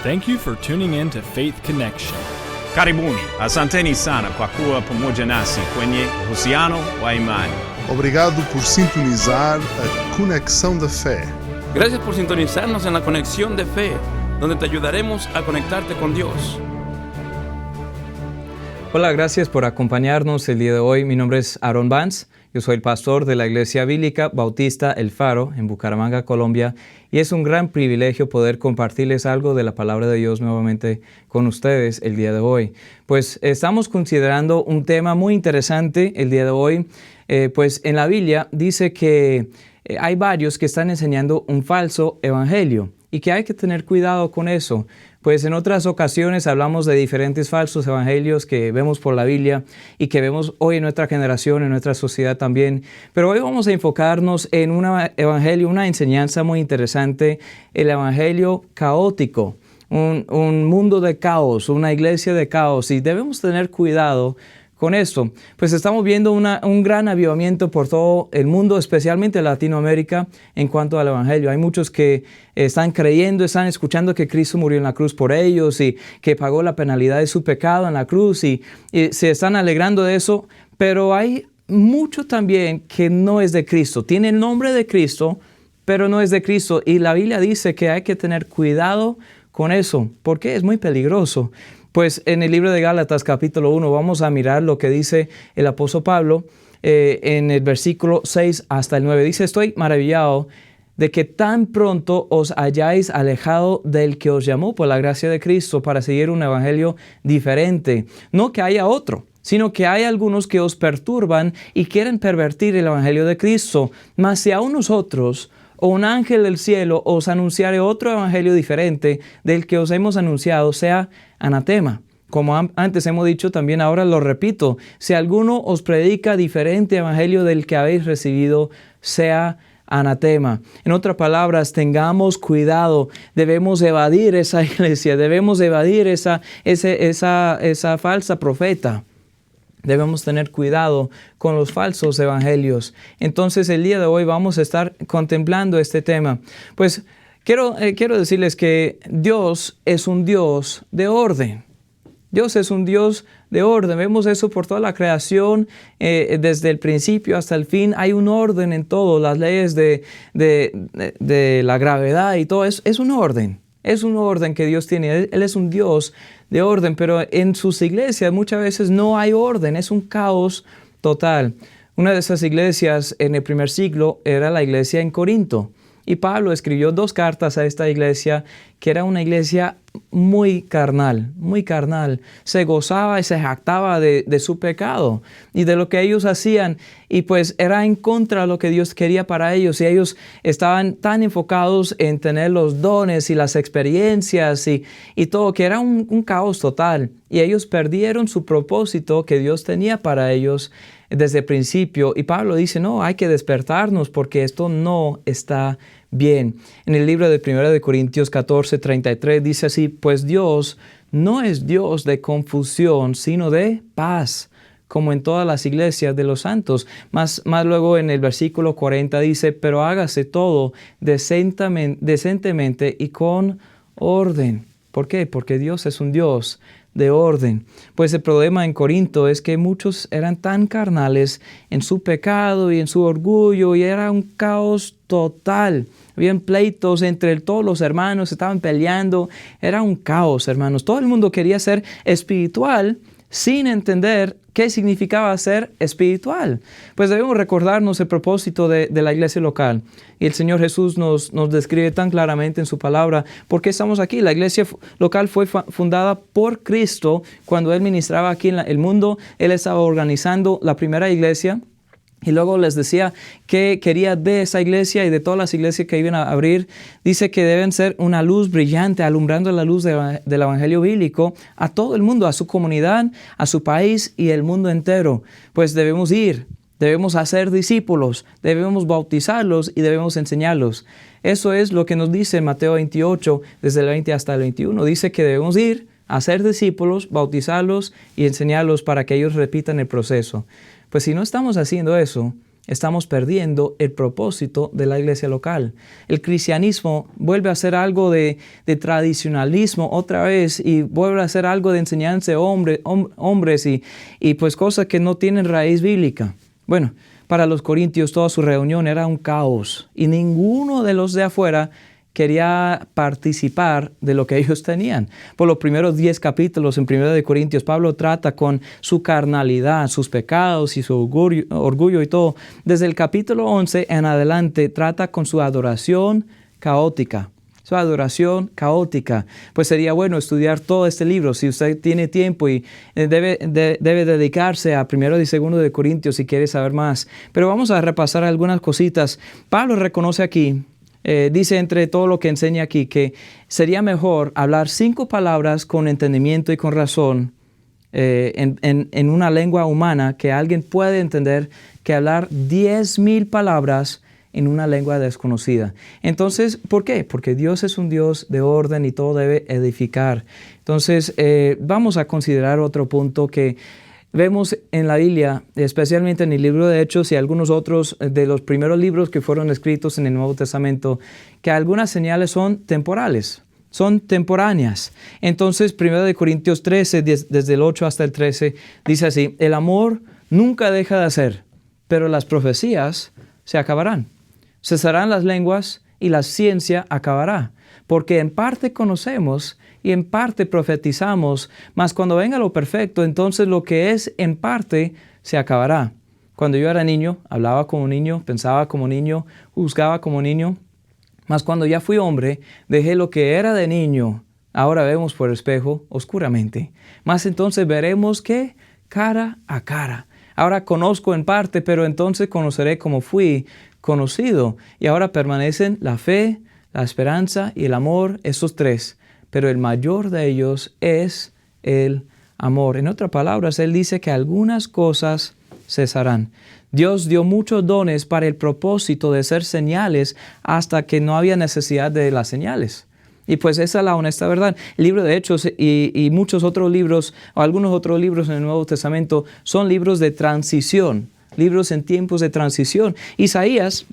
Thank you for tuning in to Faith Connection. Karibuni, asanteni sana kwa kuwa pamoja nasi kwenye uhusiano wa imani. Obrigado por sintonizar a Conexão da Fé. Gracias por sintonizarnos en la Conexión de Fe, donde te ayudaremos a conectarte con Dios. Hola, gracias por acompañarnos el día de hoy. Mi nombre es Aaron Vance. Yo soy el pastor de la Iglesia Bíblica Bautista El Faro en Bucaramanga, Colombia, y es un gran privilegio poder compartirles algo de la palabra de Dios nuevamente con ustedes el día de hoy. Pues estamos considerando un tema muy interesante el día de hoy, pues en la Biblia dice que hay varios que están enseñando un falso evangelio y que hay que tener cuidado con eso. Pues en otras ocasiones hablamos de diferentes falsos evangelios que vemos por la Biblia y que vemos hoy en nuestra generación, en nuestra sociedad también. Pero hoy vamos a enfocarnos en un evangelio, una enseñanza muy interesante, el evangelio caótico, un mundo de caos, una iglesia de caos, y debemos tener cuidado con esto. Pues estamos viendo un gran avivamiento por todo el mundo, especialmente Latinoamérica, en cuanto al evangelio. Hay muchos que están creyendo, están escuchando que Cristo murió en la cruz por ellos y que pagó la penalidad de su pecado en la cruz y se están alegrando de eso, pero hay mucho también que no es de Cristo. Tiene el nombre de Cristo, pero no es de Cristo. Y la Biblia dice que hay que tener cuidado con eso, porque es muy peligroso. Pues en el libro de Gálatas capítulo 1 vamos a mirar lo que dice el apóstol Pablo en el versículo 6 hasta el 9. Dice: estoy maravillado de que tan pronto os hayáis alejado del que os llamó por la gracia de Cristo para seguir un evangelio diferente. No que haya otro, sino que hay algunos que os perturban y quieren pervertir el evangelio de Cristo. Mas si aún nosotros o un ángel del cielo os anunciare otro evangelio diferente del que os hemos anunciado, sea anatema. Como antes hemos dicho, también ahora lo repito: si alguno os predica diferente evangelio del que habéis recibido, sea anatema. En otras palabras, tengamos cuidado. Debemos evadir esa iglesia, debemos evadir esa falsa profeta. Debemos tener cuidado con los falsos evangelios. Entonces, el día de hoy vamos a estar contemplando este tema. Pues quiero decirles que Dios es un Dios de orden. Dios es un Dios de orden. Vemos eso por toda la creación, desde el principio hasta el fin. Hay un orden en todo. Las leyes de la gravedad y todo eso. Es un orden. Es un orden que Dios tiene. Él es un Dios de orden, pero en sus iglesias muchas veces no hay orden. Es un caos total. Una de esas iglesias en el primer siglo era la iglesia en Corinto. Y Pablo escribió 2 cartas a esta iglesia, que era una iglesia muy carnal, muy carnal. Se gozaba y se jactaba de su pecado y de lo que ellos hacían. Y pues era en contra de lo que Dios quería para ellos. Y ellos estaban tan enfocados en tener los dones y las experiencias y todo, que era un caos total. Y ellos perdieron su propósito que Dios tenía para ellos desde el principio. Y Pablo dice: no, hay que despertarnos porque esto no está bien. En el libro de 1 Corintios 14:33 dice así: pues Dios no es Dios de confusión, sino de paz, como en todas las iglesias de los santos. Más luego en el versículo 40 dice: pero hágase todo decentemente y con orden. ¿Por qué? Porque Dios es un Dios de orden. Pues el problema en Corinto es que muchos eran tan carnales en su pecado y en su orgullo, y era un caos total. Habían pleitos entre todos los hermanos, estaban peleando. Era un caos, hermanos. Todo el mundo quería ser espiritual sin entender qué significaba ser espiritual. Pues debemos recordarnos el propósito de la iglesia local. Y el Señor Jesús nos describe tan claramente en su palabra por qué estamos aquí. La iglesia local fue fundada por Cristo cuando Él ministraba aquí en el mundo. Él estaba organizando la primera iglesia. Y luego les decía que quería de esa iglesia y de todas las iglesias que iban a abrir. Dice que deben ser una luz brillante, alumbrando la luz del evangelio bíblico a todo el mundo, a su comunidad, a su país y el mundo entero. Pues debemos ir, debemos hacer discípulos, debemos bautizarlos y debemos enseñarlos. Eso es lo que nos dice en Mateo 28, desde el 20 hasta el 21. Dice que debemos ir, hacer discípulos, bautizarlos y enseñarlos para que ellos repitan el proceso. Pues si no estamos haciendo eso, estamos perdiendo el propósito de la iglesia local. El cristianismo vuelve a ser algo de tradicionalismo otra vez y vuelve a ser algo de enseñanza de hombres y pues cosas que no tienen raíz bíblica. Bueno, para los corintios toda su reunión era un caos y ninguno de los de afuera quería participar de lo que ellos tenían. Por los primeros 10 capítulos en 1 de Corintios, Pablo trata con su carnalidad, sus pecados y su orgullo y todo. Desde el capítulo 11 en adelante trata con su adoración caótica. Su adoración caótica. Pues sería bueno estudiar todo este libro si usted tiene tiempo y debe dedicarse a 1 y 2 de Corintios si quiere saber más. Pero vamos a repasar algunas cositas. Pablo reconoce aquí, dice entre todo lo que enseña aquí, que sería mejor hablar 5 palabras con entendimiento y con razón en una lengua humana que alguien puede entender que hablar 10,000 palabras en una lengua desconocida. Entonces, ¿por qué? Porque Dios es un Dios de orden y todo debe edificar. Entonces, vamos a considerar otro punto que vemos en la Biblia, especialmente en el libro de Hechos y algunos otros de los primeros libros que fueron escritos en el Nuevo Testamento, que algunas señales son temporales, son temporáneas. Entonces, 1 de Corintios 13, desde el 8 hasta el 13, dice así: el amor nunca deja de hacer, pero las profecías se acabarán. Cesarán las lenguas y la ciencia acabará, porque en parte conocemos y en parte profetizamos, mas cuando venga lo perfecto, entonces lo que es en parte se acabará. Cuando yo era niño, hablaba como niño, pensaba como niño, juzgaba como niño, mas cuando ya fui hombre, dejé lo que era de niño. Ahora vemos por espejo oscuramente, mas entonces veremos ¿qué? Cara a cara. Ahora conozco en parte, pero entonces conoceré como fui conocido. Y ahora permanecen la fe, la esperanza y el amor, esos 3. Pero el mayor de ellos es el amor. En otras palabras, él dice que algunas cosas cesarán. Dios dio muchos dones para el propósito de ser señales hasta que no había necesidad de las señales. Y pues esa es la honesta verdad. El libro de Hechos y muchos otros libros, o algunos otros libros en el Nuevo Testamento, son libros de transición, libros en tiempos de transición. Isaías,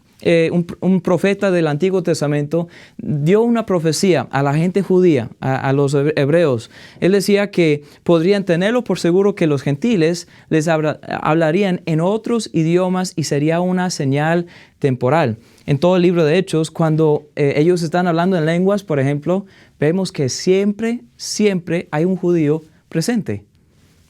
un profeta del Antiguo Testamento, dio una profecía a la gente judía, a los hebreos. Él decía que podrían tenerlo por seguro que los gentiles les hablarían en otros idiomas y sería una señal temporal. En todo el libro de Hechos, cuando ellos están hablando en lenguas, por ejemplo, vemos que siempre hay un judío presente.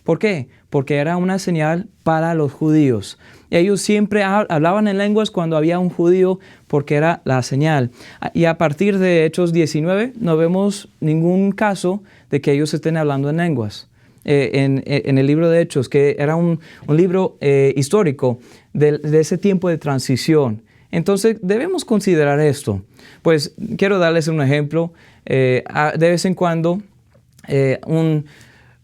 ¿Por qué? Porque era una señal para los judíos. Ellos siempre hablaban en lenguas cuando había un judío porque era la señal. Y a partir de Hechos 19 no vemos ningún caso de que ellos estén hablando en lenguas. En el libro de Hechos, que era un libro histórico de ese tiempo de transición. Entonces debemos considerar esto. Pues quiero darles un ejemplo. De vez en cuando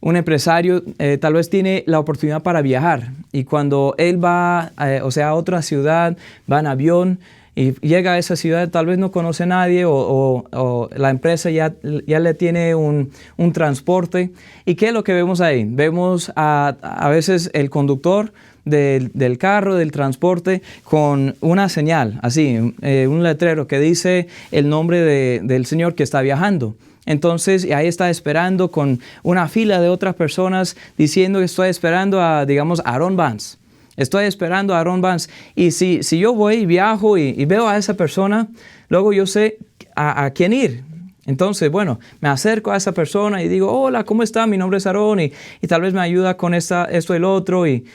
un empresario tal vez tiene la oportunidad para viajar y cuando él va a otra ciudad, va en avión y llega a esa ciudad, tal vez no conoce a nadie o la empresa ya le tiene un transporte. ¿Y qué es lo que vemos ahí? Vemos a veces el conductor del carro, del transporte, con una señal, así, un letrero que dice el nombre del señor que está viajando. Entonces, ahí está esperando con una fila de otras personas diciendo que estoy esperando a, digamos, Aaron Vance. Estoy esperando a Aaron Vance. Y si yo voy y viajo y veo a esa persona, luego yo sé a quién ir. Entonces, bueno, me acerco a esa persona y digo, hola, ¿cómo está? Mi nombre es Aaron y tal vez me ayuda con esto y el otro. Y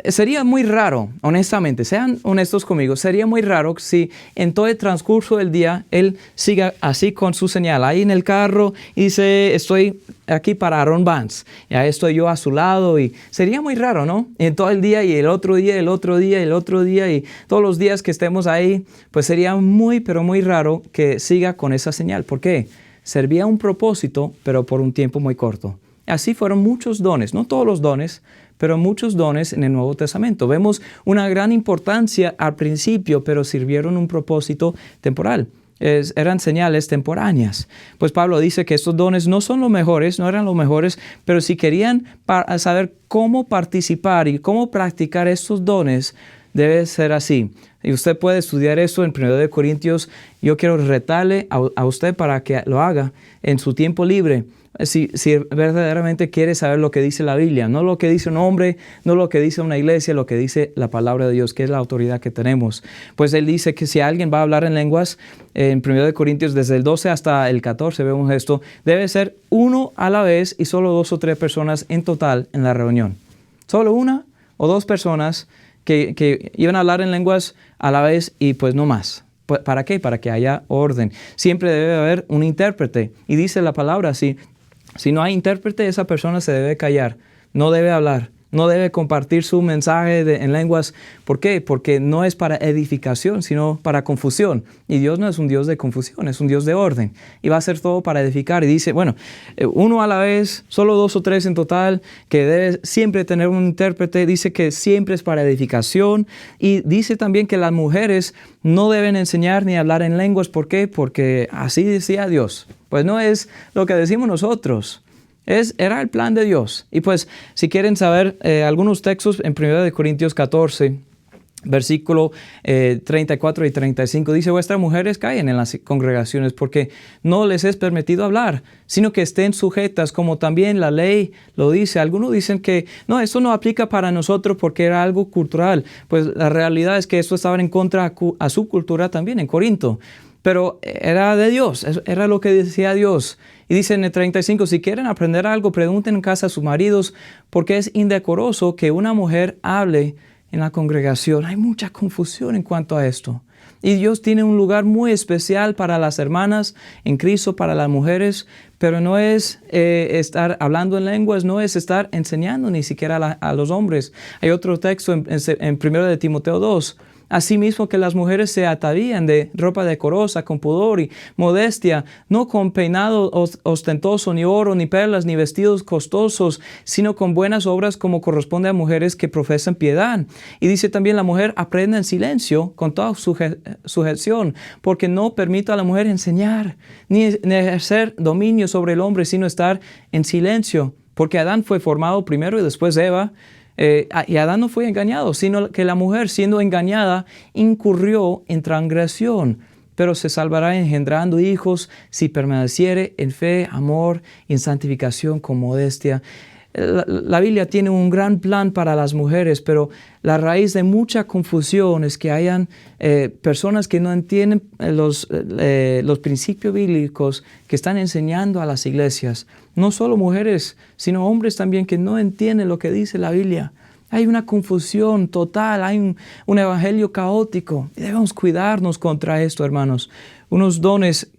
sería muy raro, honestamente, sean honestos conmigo, sería muy raro si en todo el transcurso del día él siga así con su señal, ahí en el carro y dice, estoy aquí para Aaron Vance, y ahí estoy yo a su lado, y sería muy raro, ¿no? Y en todo el día y el otro día, el otro día, el otro día, y todos los días que estemos ahí, pues sería muy, pero muy raro que siga con esa señal. ¿Por qué? Servía un propósito, pero por un tiempo muy corto. Así fueron muchos dones, no todos los dones, pero muchos dones en el Nuevo Testamento. Vemos una gran importancia al principio, pero sirvieron un propósito temporal. Eran señales temporáneas. Pues Pablo dice que estos dones no son los mejores, no eran los mejores, pero si querían saber cómo participar y cómo practicar estos dones, debe ser así. Y usted puede estudiar esto en 1 Corintios. Yo quiero retarle a usted para que lo haga en su tiempo libre. Si verdaderamente quiere saber lo que dice la Biblia, no lo que dice un hombre, no lo que dice una iglesia, lo que dice la palabra de Dios, que es la autoridad que tenemos. Pues él dice que si alguien va a hablar en lenguas, en 1 Corintios, desde el 12 hasta el 14, vemos esto, debe ser uno a la vez y solo 2 o 3 personas en total en la reunión. Solo 1 o 2 personas que iban a hablar en lenguas a la vez y pues no más. ¿Para qué? Para que haya orden. Siempre debe haber un intérprete. Y dice la palabra así, si no hay intérprete, esa persona se debe callar, no debe hablar, no debe compartir su mensaje en lenguas. ¿Por qué? Porque no es para edificación, sino para confusión. Y Dios no es un Dios de confusión, es un Dios de orden. Y va a ser todo para edificar. Y dice, bueno, uno a la vez, solo 2 o 3 en total, que debe siempre tener un intérprete. Dice que siempre es para edificación. Y dice también que las mujeres no deben enseñar ni hablar en lenguas. ¿Por qué? Porque así decía Dios. Pues no es lo que decimos nosotros. Era el plan de Dios. Y pues, si quieren saber algunos textos en 1 Corintios 14, versículo 34 y 35, dice, vuestras mujeres callen en las congregaciones porque no les es permitido hablar, sino que estén sujetas, como también la ley lo dice. Algunos dicen que no, esto no aplica para nosotros porque era algo cultural. Pues la realidad es que esto estaba en contra a su cultura también en Corinto. Pero era de Dios, era lo que decía Dios. Y dice en el 35, si quieren aprender algo, pregunten en casa a sus maridos, porque es indecoroso que una mujer hable en la congregación. Hay mucha confusión en cuanto a esto. Y Dios tiene un lugar muy especial para las hermanas en Cristo, para las mujeres, pero no es estar hablando en lenguas, no es estar enseñando ni siquiera a los hombres. Hay otro texto en 1 de Timoteo 2. Asimismo que las mujeres se atavían de ropa decorosa, con pudor y modestia, no con peinado ostentoso, ni oro, ni perlas, ni vestidos costosos, sino con buenas obras como corresponde a mujeres que profesan piedad. Y dice también la mujer aprenda en silencio, con toda sujeción, porque no permito a la mujer enseñar, ni ejercer dominio sobre el hombre, sino estar en silencio. Porque Adán fue formado primero y después Eva. Y Adán no fue engañado, sino que la mujer, siendo engañada, incurrió en transgresión, pero se salvará engendrando hijos si permaneciere en fe, amor y en santificación con modestia. La Biblia tiene un gran plan para las mujeres, pero la raíz de mucha confusión es que hayan personas que no entienden los principios bíblicos que están enseñando a las iglesias. No solo mujeres, sino hombres también que no entienden lo que dice la Biblia. Hay una confusión total, hay un evangelio caótico. Y debemos cuidarnos contra esto, hermanos. Unos dones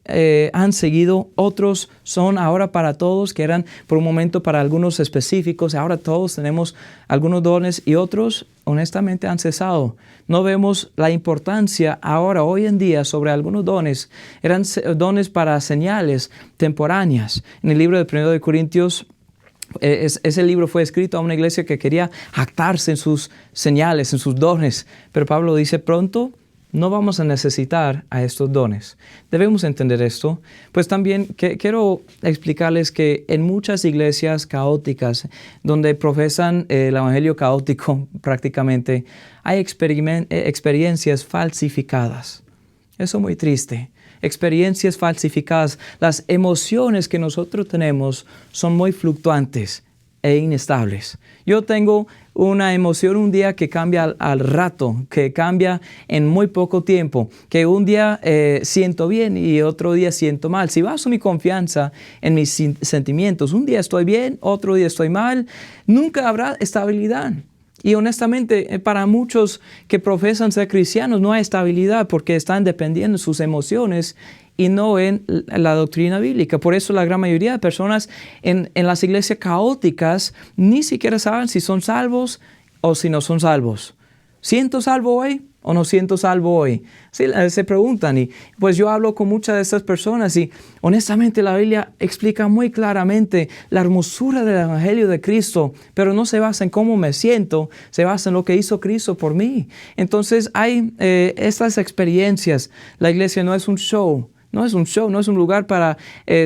han seguido, otros son ahora para todos, que eran por un momento para algunos específicos. Ahora todos tenemos algunos dones y otros honestamente han cesado. No vemos la importancia ahora, hoy en día, sobre algunos dones. Eran dones para señales temporáneas. En el libro de 1 Corintios, ese libro fue escrito a una iglesia que quería jactarse en sus señales, en sus dones. Pero Pablo dice, pronto no vamos a necesitar a estos dones. Debemos entender esto. Pues también quiero explicarles que en muchas iglesias caóticas, donde profesan el evangelio caótico prácticamente, hay experiencias falsificadas. Eso es muy triste. Experiencias falsificadas. Las emociones que nosotros tenemos son muy fluctuantes e inestables. Yo tengo una emoción un día que cambia al rato, que cambia en muy poco tiempo, que un día siento bien y otro día siento mal. Si baso mi confianza en mis sentimientos, un día estoy bien, otro día estoy mal, nunca habrá estabilidad. Y honestamente, para muchos que profesan ser cristianos no hay estabilidad porque están dependiendo de sus emociones y no en la doctrina bíblica. Por eso la gran mayoría de personas en las iglesias caóticas ni siquiera saben si son salvos o si no son salvos. ¿Siento salvo hoy o no siento salvo hoy? Sí, se preguntan y pues yo hablo con muchas de estas personas y honestamente la Biblia explica muy claramente la hermosura del evangelio de Cristo, pero no se basa en cómo me siento, se basa en lo que hizo Cristo por mí. Entonces hay estas experiencias. La iglesia no es un show, no es un lugar para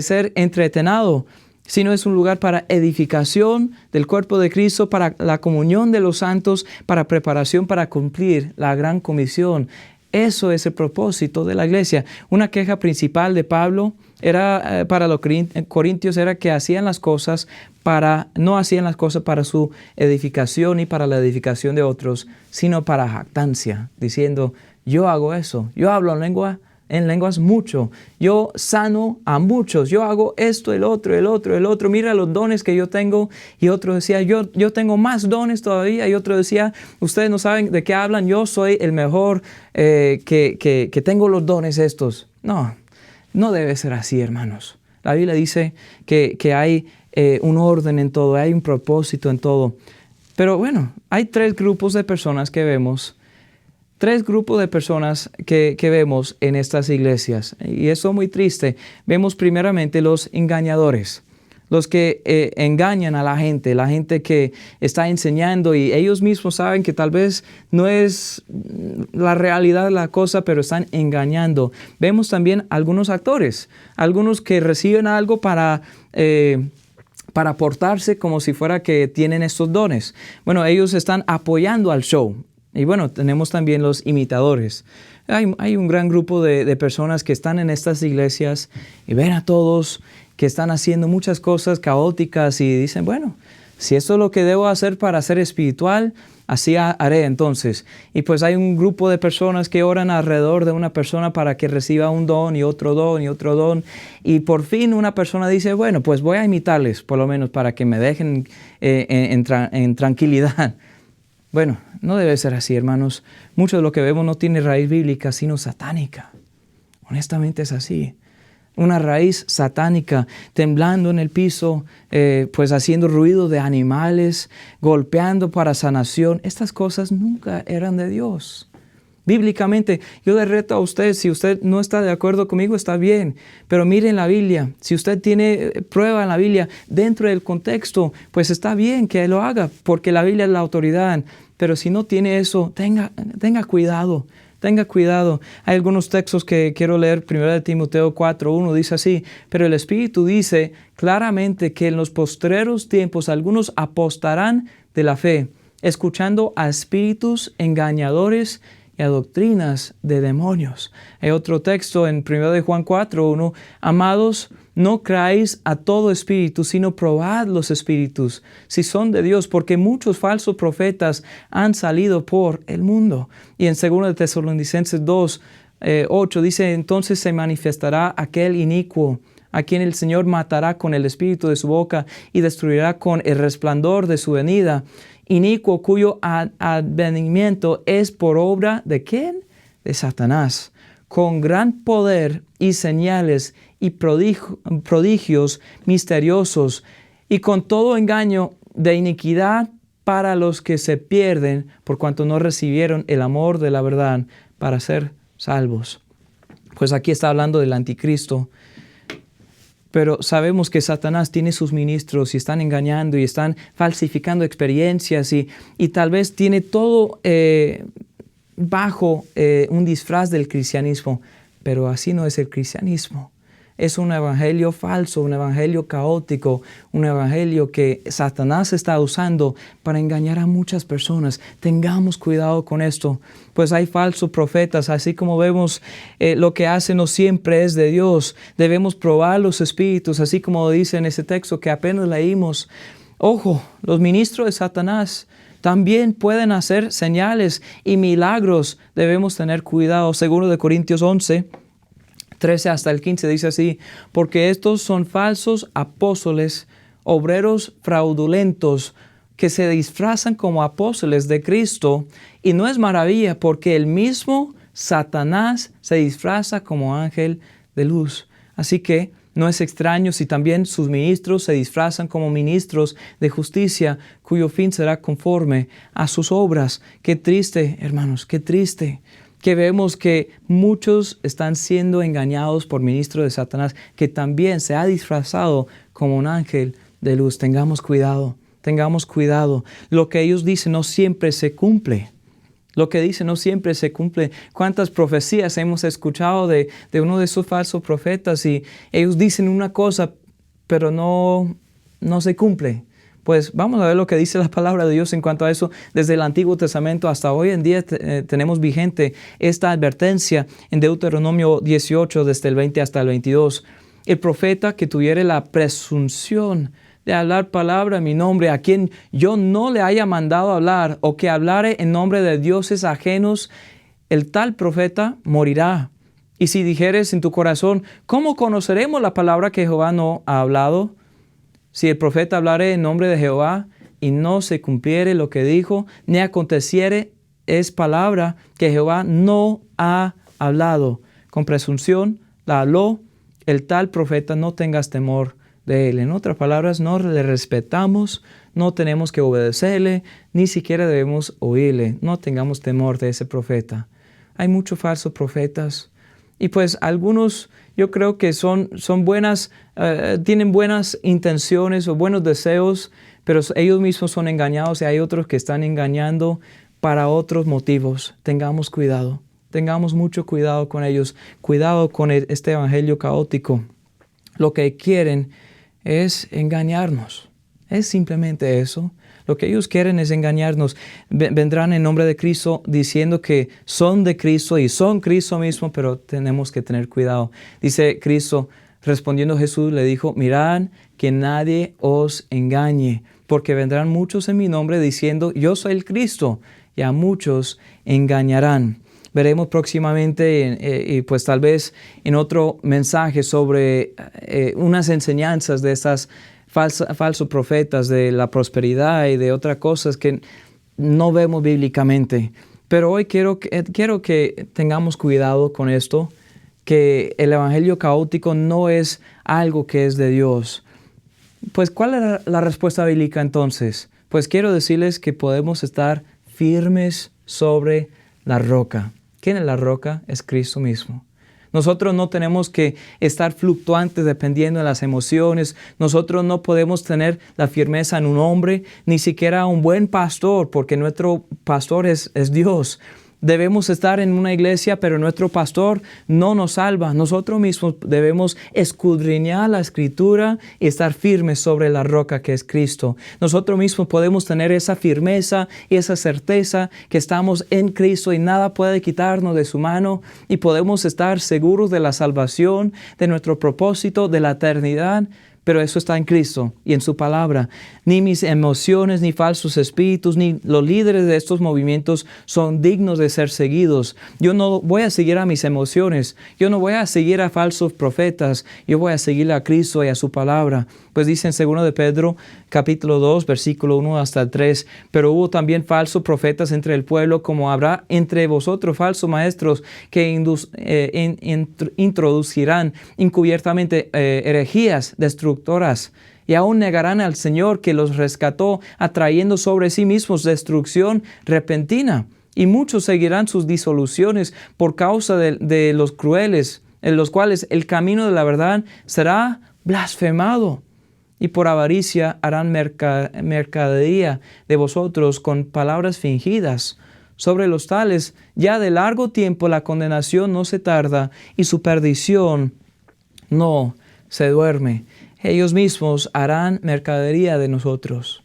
ser entretenido. sino es un lugar para edificación del cuerpo de Cristo, para la comunión de los santos, para preparación para cumplir la gran comisión. Eso es el propósito de la iglesia. Una queja principal de Pablo era para los corintios era que no hacían las cosas para su edificación y para la edificación de otros, sino para jactancia, diciendo, yo hago eso, yo hablo en lenguas mucho, yo sano a muchos, yo hago esto, el otro, mira los dones que yo tengo. Y otro decía, yo tengo más dones todavía. Y otro decía, ustedes no saben de qué hablan, yo soy el mejor que tengo los dones estos. No debe ser así, hermanos. La Biblia dice que hay un orden en todo, hay un propósito en todo. Pero bueno, hay tres grupos de personas que vemos en estas iglesias. Y eso es muy triste. Vemos primeramente los engañadores, los que engañan a la gente que está enseñando y ellos mismos saben que tal vez no es la realidad de la cosa, pero están engañando. Vemos también algunos actores, algunos que reciben algo para portarse como si fuera que tienen estos dones. Bueno, ellos están apoyando al show. Y bueno, tenemos también los imitadores. Hay un gran grupo de personas que están en estas iglesias y ven a todos que están haciendo muchas cosas caóticas y dicen, bueno, si esto es lo que debo hacer para ser espiritual, así haré entonces. Y pues hay un grupo de personas que oran alrededor de una persona para que reciba un don y otro don y otro don. Y por fin una persona dice, bueno, pues voy a imitarles, por lo menos para que me dejen en tranquilidad. Bueno, no debe ser así, hermanos. Mucho de lo que vemos no tiene raíz bíblica, sino satánica. Honestamente es así. Una raíz satánica, temblando en el piso, pues haciendo ruido de animales, golpeando para sanación. Estas cosas nunca eran de Dios. Bíblicamente, yo le reto a usted, si usted no está de acuerdo conmigo, está bien. Pero mire en la Biblia, si usted tiene prueba en la Biblia, dentro del contexto, pues está bien que lo haga, porque la Biblia es la autoridad. Pero si no tiene eso, tenga cuidado. Tenga cuidado. Hay algunos textos que quiero leer. 1 Timoteo 4:1 dice así, pero el Espíritu dice claramente que en los postreros tiempos algunos apostarán de la fe, escuchando a espíritus engañadores y a doctrinas de demonios. Hay otro texto en 1 Juan 4:1, amados, no creáis a todo espíritu, sino probad los espíritus, si son de Dios, porque muchos falsos profetas han salido por el mundo. Y en 2 Tesalonicenses 2:8 dice, entonces se manifestará aquel inicuo, a quien el Señor matará con el espíritu de su boca y destruirá con el resplandor de su venida. Inicuo cuyo advenimiento es por obra ¿de quién? De Satanás, con gran poder y señales y prodigios misteriosos y con todo engaño de iniquidad para los que se pierden por cuanto no recibieron el amor de la verdad para ser salvos. Pues aquí está hablando del anticristo. Pero sabemos que Satanás tiene sus ministros y están engañando y están falsificando experiencias y tal vez tiene todo bajo un disfraz del cristianismo. Pero así no es el cristianismo. Es un evangelio falso, un evangelio caótico, un evangelio que Satanás está usando para engañar a muchas personas. Tengamos cuidado con esto, pues hay falsos profetas, así como vemos lo que hacen no siempre es de Dios. Debemos probar los espíritus, así como dice en ese texto que apenas leímos. Ojo, los ministros de Satanás también pueden hacer señales y milagros. Debemos tener cuidado. 2 Corintios 11:13 hasta el 15 dice así, porque estos son falsos apóstoles, obreros fraudulentos, que se disfrazan como apóstoles de Cristo, y no es maravilla, porque el mismo Satanás se disfraza como ángel de luz. Así que no es extraño si también sus ministros se disfrazan como ministros de justicia, cuyo fin será conforme a sus obras. Qué triste, hermanos, qué triste que vemos que muchos están siendo engañados por ministros de Satanás, que también se ha disfrazado como un ángel de luz. Tengamos cuidado, tengamos cuidado. Lo que ellos dicen no siempre se cumple. Lo que dicen no siempre se cumple. ¿Cuántas profecías hemos escuchado de uno de esos falsos profetas? Y ellos dicen una cosa, pero no no se cumple. Pues vamos a ver lo que dice la palabra de Dios en cuanto a eso. Desde el Antiguo Testamento hasta hoy en día tenemos vigente esta advertencia en Deuteronomio 18, desde el 20 hasta el 22. El profeta que tuviere la presunción de hablar palabra en mi nombre, a quien yo no le haya mandado hablar, o que hablare en nombre de dioses ajenos, el tal profeta morirá. Y si dijeres en tu corazón, ¿cómo conoceremos la palabra que Jehová no ha hablado? Si el profeta hablare en nombre de Jehová y no se cumpliere lo que dijo, ni aconteciere, es palabra que Jehová no ha hablado. Con presunción la habló, el tal profeta, no tengas temor de él. En otras palabras, no le respetamos, no tenemos que obedecerle, ni siquiera debemos oírle. No tengamos temor de ese profeta. Hay muchos falsos profetas. Y pues algunos yo creo que son buenas, tienen buenas intenciones o buenos deseos, pero ellos mismos son engañados y hay otros que están engañando para otros motivos. Tengamos cuidado, tengamos mucho cuidado con ellos, cuidado con este evangelio caótico. Lo que quieren es engañarnos, es simplemente eso. Lo que ellos quieren es engañarnos. Vendrán en nombre de Cristo diciendo que son de Cristo y son Cristo mismo, pero tenemos que tener cuidado. Dice Cristo, respondiendo Jesús, le dijo, mirad que nadie os engañe, porque vendrán muchos en mi nombre diciendo, yo soy el Cristo, y a muchos engañarán. Veremos próximamente y pues tal vez en otro mensaje sobre unas enseñanzas de estas falsos profetas de la prosperidad y de otras cosas que no vemos bíblicamente. Pero hoy quiero que tengamos cuidado con esto, que el evangelio caótico no es algo que es de Dios. Pues, ¿cuál es la respuesta bíblica entonces? Pues quiero decirles que podemos estar firmes sobre la roca. ¿Quién es la roca? Es Cristo mismo. Nosotros no tenemos que estar fluctuantes dependiendo de las emociones. Nosotros no podemos tener la firmeza en un hombre, ni siquiera un buen pastor, porque nuestro pastor es Dios. Debemos estar en una iglesia, pero nuestro pastor no nos salva. Nosotros mismos debemos escudriñar la Escritura y estar firmes sobre la roca que es Cristo. Nosotros mismos podemos tener esa firmeza y esa certeza que estamos en Cristo y nada puede quitarnos de su mano, y podemos estar seguros de la salvación, de nuestro propósito, de la eternidad. Pero eso está en Cristo y en su palabra. Ni mis emociones, ni falsos espíritus, ni los líderes de estos movimientos son dignos de ser seguidos. Yo no voy a seguir a mis emociones. Yo no voy a seguir a falsos profetas. Yo voy a seguir a Cristo y a su palabra. Pues dice en 2 de Pedro, capítulo 2, versículo 1 hasta el 3. Pero hubo también falsos profetas entre el pueblo, como habrá entre vosotros falsos maestros que introducirán encubiertamente herejías destructoras, y aún negarán al Señor que los rescató, atrayendo sobre sí mismos destrucción repentina. Y muchos seguirán sus disoluciones por causa de los crueles, en los cuales el camino de la verdad será blasfemado. Y por avaricia harán mercadería de vosotros con palabras fingidas. Sobre los tales, ya de largo tiempo la condenación no se tarda, y su perdición no se duerme. Ellos mismos harán mercadería de nosotros.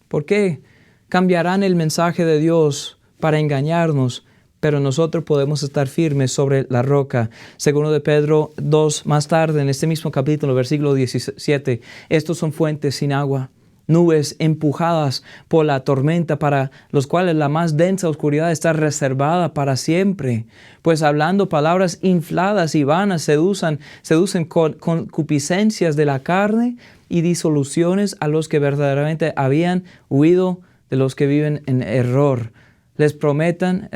¿Por qué? Cambiarán el mensaje de Dios para engañarnos, pero nosotros podemos estar firmes sobre la roca. 2 de Pedro 2, más tarde, en este mismo capítulo, versículo 17, estos son fuentes sin agua, nubes empujadas por la tormenta, para los cuales la más densa oscuridad está reservada para siempre. Pues hablando palabras infladas y vanas, seducen con concupiscencias de la carne y disoluciones a los que verdaderamente habían huido de los que viven en error. Les prometen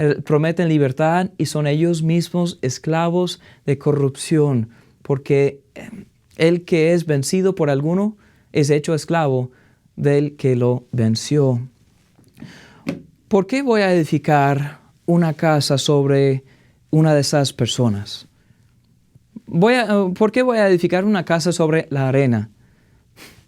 libertad y son ellos mismos esclavos de corrupción, porque el que es vencido por alguno es hecho esclavo del que lo venció. ¿Por qué voy a edificar una casa sobre una de esas personas? ¿Por qué voy a edificar una casa sobre la arena?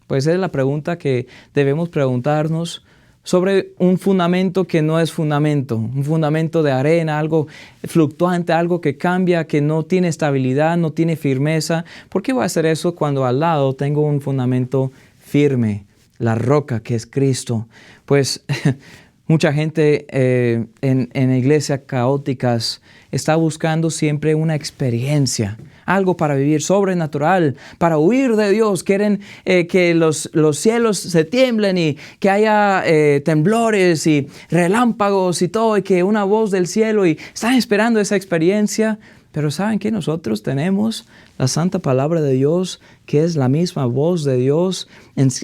Pues es la pregunta que debemos preguntarnos sobre un fundamento que no es fundamento, un fundamento de arena, algo fluctuante, algo que cambia, que no tiene estabilidad, no tiene firmeza. ¿Por qué voy a hacer eso cuando al lado tengo un fundamento firme? firme, la roca que es Cristo. Pues mucha gente en iglesias caóticas está buscando siempre una experiencia, algo para vivir sobrenatural, para huir de Dios. Quieren que los cielos se tiemblen y que haya temblores y relámpagos y todo, y que una voz del cielo, y están esperando esa experiencia. Pero ¿saben qué? Nosotros tenemos la santa palabra de Dios, que es la misma voz de Dios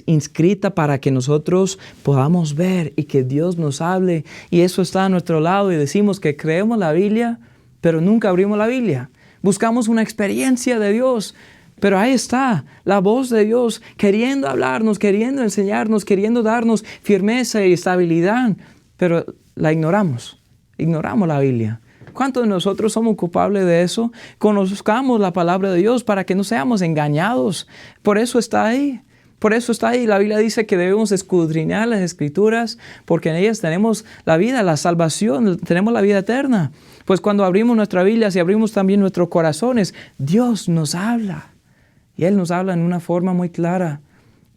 inscrita para que nosotros podamos ver y que Dios nos hable. Y eso está a nuestro lado, y decimos que creemos la Biblia, pero nunca abrimos la Biblia. Buscamos una experiencia de Dios, pero ahí está la voz de Dios queriendo hablarnos, queriendo enseñarnos, queriendo darnos firmeza y estabilidad, pero la ignoramos la Biblia. ¿Cuántos de nosotros somos culpables de eso? Conozcamos la palabra de Dios para que no seamos engañados. Por eso está ahí. Por eso está ahí. La Biblia dice que debemos escudriñar las Escrituras, porque en ellas tenemos la vida, la salvación, tenemos la vida eterna. Pues cuando abrimos nuestra Biblia, si abrimos también nuestros corazones, Dios nos habla. Y Él nos habla en una forma muy clara,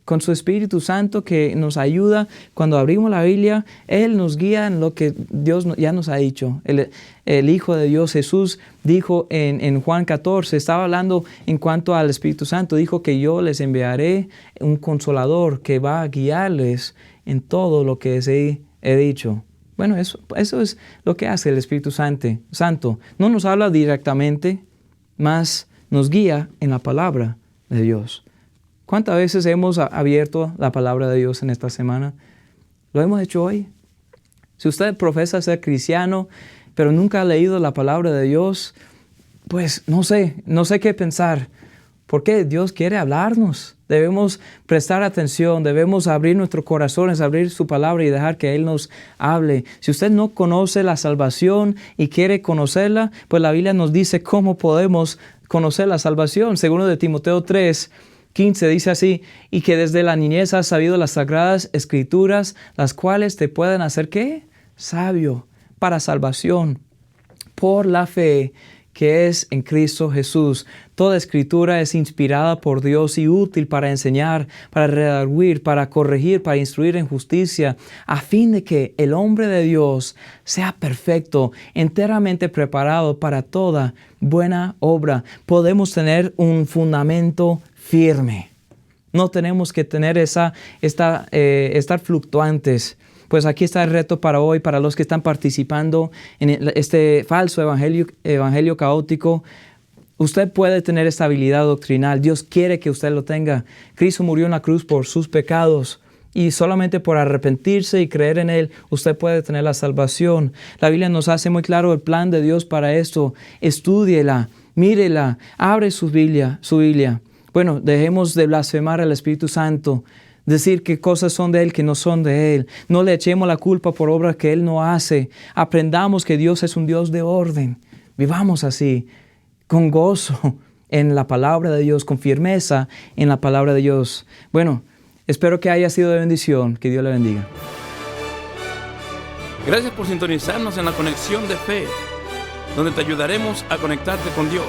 con su Espíritu Santo que nos ayuda. Cuando abrimos la Biblia, Él nos guía en lo que Dios ya nos ha dicho. El Hijo de Dios, Jesús, dijo en Juan 14, estaba hablando en cuanto al Espíritu Santo, dijo que yo les enviaré un Consolador que va a guiarles en todo lo que he dicho. Bueno, eso es lo que hace el Espíritu Santo. No nos habla directamente, mas nos guía en la palabra de Dios. ¿Cuántas veces hemos abierto la palabra de Dios en esta semana? ¿Lo hemos hecho hoy? Si usted profesa ser cristiano, pero nunca ha leído la palabra de Dios, pues no sé qué pensar. Porque Dios quiere hablarnos. Debemos prestar atención, debemos abrir nuestros corazones, abrir su palabra y dejar que Él nos hable. Si usted no conoce la salvación y quiere conocerla, pues la Biblia nos dice cómo podemos conocer la salvación. Segundo de Timoteo 3:15 dice así: y que desde la niñez has sabido las sagradas escrituras, las cuales te pueden hacer ¿qué? Sabio para salvación por la fe que es en Cristo Jesús. Toda escritura es inspirada por Dios y útil para enseñar, para redarguir, para corregir, para instruir en justicia, a fin de que el hombre de Dios sea perfecto, enteramente preparado para toda buena obra. Podemos tener un fundamento firme. No tenemos que tener estar fluctuantes. Pues aquí está el reto para hoy, para los que están participando en este falso evangelio caótico. Usted puede tener estabilidad doctrinal. Dios quiere que usted lo tenga. Cristo murió en la cruz por sus pecados, y solamente por arrepentirse y creer en Él, usted puede tener la salvación. La Biblia nos hace muy claro el plan de Dios para esto. Estúdiela, mírela, abre su Biblia. Bueno, dejemos de blasfemar al Espíritu Santo, decir que cosas son de Él que no son de Él. No le echemos la culpa por obras que Él no hace. Aprendamos que Dios es un Dios de orden. Vivamos así, con gozo en la palabra de Dios, con firmeza en la palabra de Dios. Bueno, espero que haya sido de bendición. Que Dios le bendiga. Gracias por sintonizarnos en la Conexión de Fe, donde te ayudaremos a conectarte con Dios.